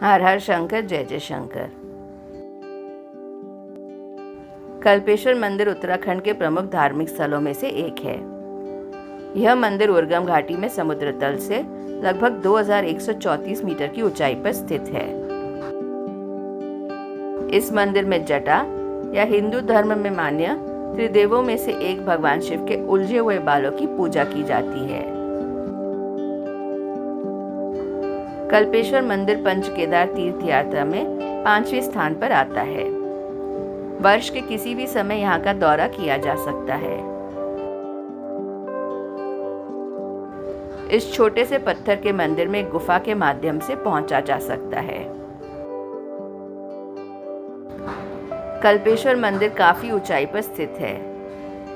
हर हर शंकर, जय जय शंकर। कल्पेश्वर मंदिर उत्तराखंड के प्रमुख धार्मिक स्थलों में से एक है। यह मंदिर उर्गम घाटी में समुद्र तल से लगभग 2134 मीटर की ऊंचाई पर स्थित है। इस मंदिर में जटा या हिंदू धर्म में मान्य त्रिदेवों में से एक भगवान शिव के उलझे हुए बालों की पूजा की जाती है। कल्पेश्वर मंदिर पंच केदार तीर्थ यात्रा में 5वें स्थान पर आता है। वर्ष के किसी भी समय यहाँ का दौरा किया जा सकता है। इस छोटे से पत्थर के मंदिर में गुफा के माध्यम से पहुंचा जा सकता है। कल्पेश्वर मंदिर काफी ऊंचाई पर स्थित है।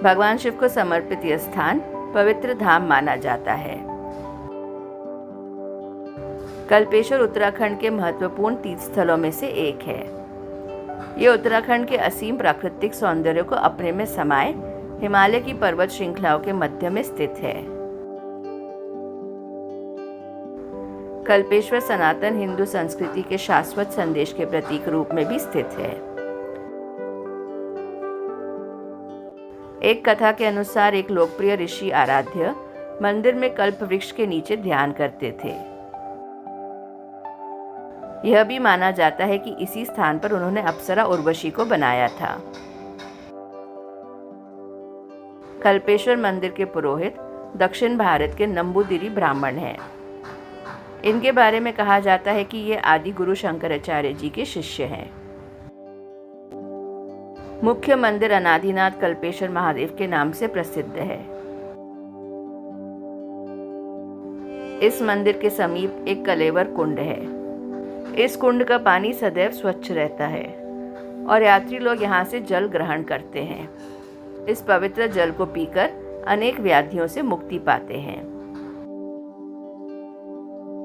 भगवान शिव को समर्पित यह स्थान पवित्र धाम माना जाता है। कल्पेश्वर उत्तराखंड के महत्वपूर्ण तीर्थ स्थलों में से एक है। ये उत्तराखंड के असीम प्राकृतिक सौंदर्य को अपने में समाये हिमालय की पर्वत श्रृंखलाओं के मध्य में स्थित है। कल्पेश्वर सनातन हिंदू संस्कृति के शाश्वत संदेश के प्रतीक रूप में भी स्थित है। एक कथा के अनुसार एक लोकप्रिय ऋषि आराध्य मंदिर में कल्प वृक्ष के नीचे ध्यान करते थे। यह भी माना जाता है कि इसी स्थान पर उन्होंने अप्सरा उर्वशी को बनाया था। कल्पेश्वर मंदिर के पुरोहित दक्षिण भारत के नंबूदिरी ब्राह्मण हैं। इनके बारे में कहा जाता है कि ये आदि गुरु शंकराचार्य जी के शिष्य हैं। मुख्य मंदिर अनादिनाथ कल्पेश्वर महादेव के नाम से प्रसिद्ध है। इस मंदिर के समीप एक कलेवर कुंड है। इस कुंड का पानी सदैव स्वच्छ रहता है और यात्री लोग यहाँ से जल ग्रहण करते हैं। इस पवित्र जल को पीकर अनेक व्याधियों से मुक्ति पाते हैं।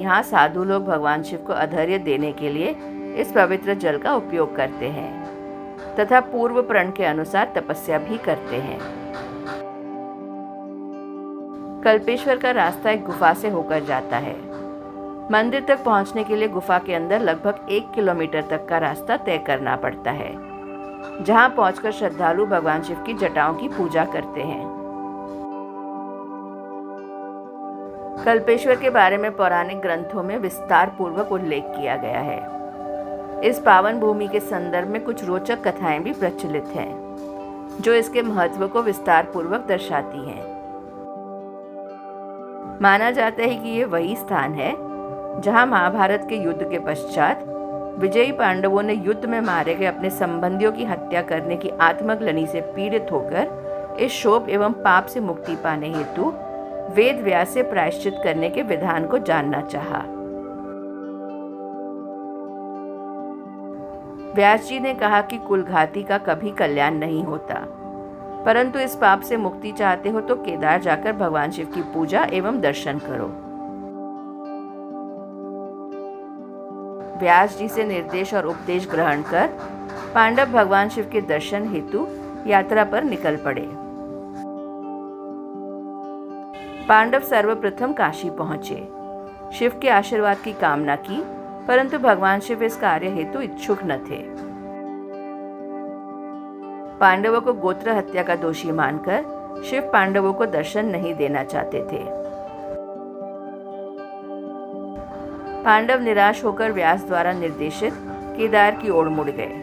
यहाँ साधु लोग भगवान शिव को अधैर्य देने के लिए इस पवित्र जल का उपयोग करते हैं तथा पूर्व प्रण के अनुसार तपस्या भी करते हैं। कल्पेश्वर का रास्ता एक गुफा से होकर जाता है। मंदिर तक पहुंचने के लिए गुफा के अंदर लगभग 1 किलोमीटर तक का रास्ता तय करना पड़ता है, जहां पहुंचकर श्रद्धालु भगवान शिव की जटाओं की पूजा करते हैं। कल्पेश्वर के बारे में पौराणिक ग्रंथों में विस्तार पूर्वक उल्लेख किया गया है। इस पावन भूमि के संदर्भ में कुछ रोचक कथाएं भी प्रचलित हैं, जो इसके महत्व को विस्तार पूर्वक दर्शाती हैं। माना जाता है कि ये वही स्थान है जहां महाभारत के युद्ध के पश्चात विजयी पांडवों ने युद्ध में मारे गए अपने संबंधियों की हत्या करने की आत्मग्लानि से पीड़ित होकर इस शोक एवं पाप से मुक्ति पाने हेतु वेद व्यास से प्रायश्चित करने के विधान को जानना चाहा। व्यास जी ने कहा कि कुलघाती का कभी कल्याण नहीं होता, परंतु इस पाप से मुक्ति चाहते हो तो केदार जाकर भगवान शिव की पूजा एवं दर्शन करो। व्यास जी से निर्देश और उपदेश ग्रहण कर पांडव भगवान शिव के दर्शन हेतु यात्रा पर निकल पड़े। पांडव सर्वप्रथम काशी पहुंचे, शिव के आशीर्वाद की कामना की, परंतु भगवान शिव इस कार्य हेतु इच्छुक न थे। पांडवों को गोत्र हत्या का दोषी मानकर शिव पांडवों को दर्शन नहीं देना चाहते थे। पांडव निराश होकर व्यास द्वारा निर्देशित केदार की ओर मुड़ गए।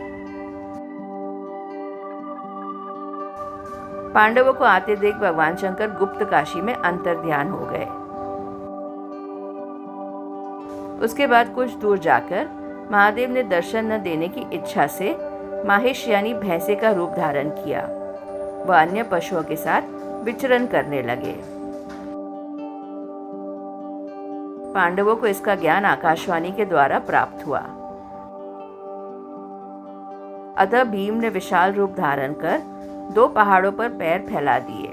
पांडवों को आते देख भगवान शंकर गुप्त काशी में अंतर्ध्यान हो गए। उसके बाद कुछ दूर जाकर महादेव ने दर्शन न देने की इच्छा से माहिष यानी भैंसे का रूप धारण किया। वह अन्य पशुओं के साथ विचरण करने लगे। पांडवों को इसका ज्ञान आकाशवाणी के द्वारा प्राप्त हुआ। अतः भीम ने विशाल रूप धारण कर 2 पहाड़ों पर पैर फैला दिए,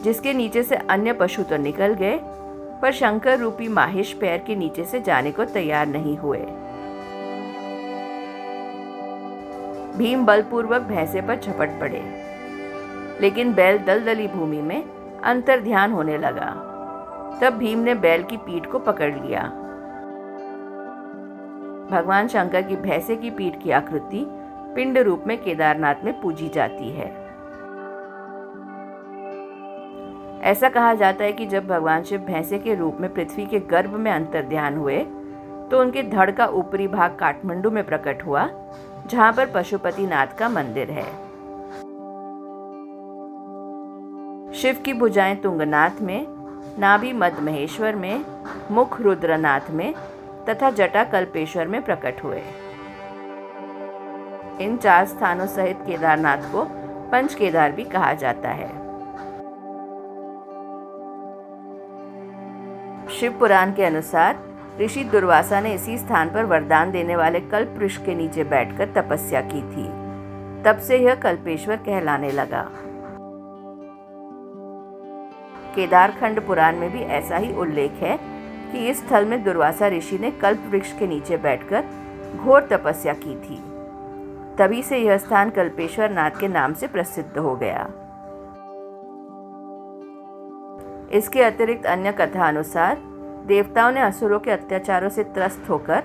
जिसके नीचे से अन्य पशु तो निकल गए, पर शंकर रूपी माहिष पैर के नीचे से जाने को तैयार नहीं हुए। भीम बलपूर्वक भैंसे पर झपट पड़े, लेकिन बैल दलदली भूमि में अंतर्ध्यान होने लगा। तब भीम ने बैल की पीठ को पकड़ लिया। भगवान शंकर की भैंसे की पीठ की आकृति पिंड रूप में केदारनाथ में पूजी जाती है। ऐसा कहा जाता है कि जब भगवान शिव भैंसे के रूप में पृथ्वी के गर्भ में अंतर्ध्यान हुए तो उनके धड़ का ऊपरी भाग काठमांडू में प्रकट हुआ, जहां पर पशुपतिनाथ का मंदिर है। शिव की भुजाएं तुंगनाथ में, नाभि मध्य महेश्वर में, मुख रुद्रनाथ में तथा जटा कल्पेश्वर में प्रकट हुए। इन 4 स्थानों सहित केदारनाथ को पंच केदार भी कहा जाता है। शिव पुराण के अनुसार ऋषि दुर्वासा ने इसी स्थान पर वरदान देने वाले कल्प वृक्ष के नीचे बैठकर तपस्या की थी। तब से यह कल्पेश्वर कहलाने लगा। केदारखंड पुराण में भी ऐसा ही उल्लेख है कि इस स्थल में दुर्वासा ऋषि ने कल्प वृक्ष के नीचे बैठकर घोर तपस्या की थी। तभी से यह स्थान कल्पेश्वर नाथ के नाम से प्रसिद्ध हो गया। इसके अतिरिक्त अन्य कथा अनुसार देवताओं ने असुरों के अत्याचारों से त्रस्त होकर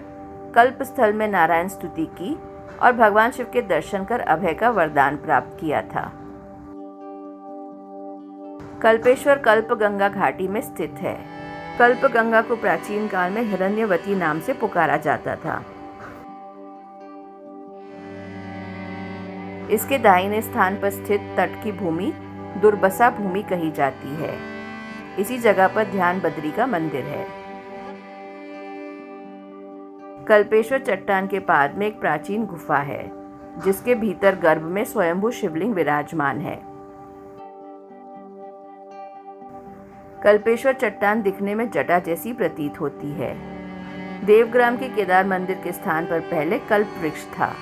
कल्प स्थल में नारायण स्तुति की और भगवान शिव के दर्शन कर अभय का वरदान प्राप्त किया था। कल्पेश्वर कल्प गंगा घाटी में स्थित है। कल्प गंगा को प्राचीन काल में हिरण्यवती नाम से पुकारा जाता था। इसके दाहिने स्थान पर स्थित तट की भूमि दुर्बसा भूमि कही जाती है। इसी जगह पर ध्यान बद्री का मंदिर है। कल्पेश्वर चट्टान के पाद में एक प्राचीन गुफा है, जिसके भीतर गर्भ में स्वयंभू शिवलिंग विराजमान है। कल्पेश्वर चट्टान दिखने में जटा जैसी प्रतीत होती है। देवग्राम के केदार मंदिर के स्थान पर पहले कल्प वृक्ष था।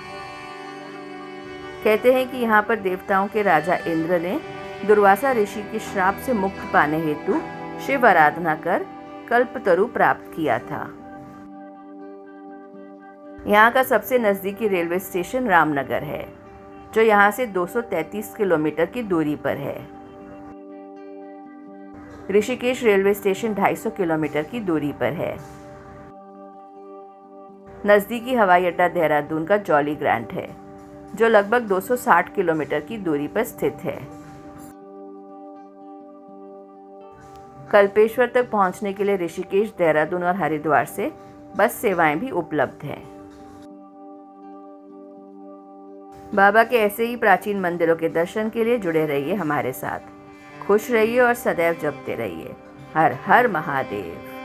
कहते हैं कि यहाँ पर देवताओं के राजा इंद्र ने दुर्वासा ऋषि के श्राप से मुक्त पाने हेतु शिव आराधना कर कल्पतरु प्राप्त किया था। यहाँ का सबसे नजदीकी रेलवे स्टेशन रामनगर है, जो यहाँ से 233 किलोमीटर की दूरी पर है। ऋषिकेश रेलवे स्टेशन 250 किलोमीटर की दूरी पर है। नजदीकी हवाई अड्डा देहरादून का जॉली ग्रांट है, जो लगभग 260 किलोमीटर की दूरी पर स्थित है। कल्पेश्वर तक पहुंचने के लिए ऋषिकेश, देहरादून और हरिद्वार से बस सेवाएं भी उपलब्ध हैं। बाबा के ऐसे ही प्राचीन मंदिरों के दर्शन के लिए जुड़े रहिए हमारे साथ। खुश रहिए और सदैव जपते रहिए। हर हर महादेव।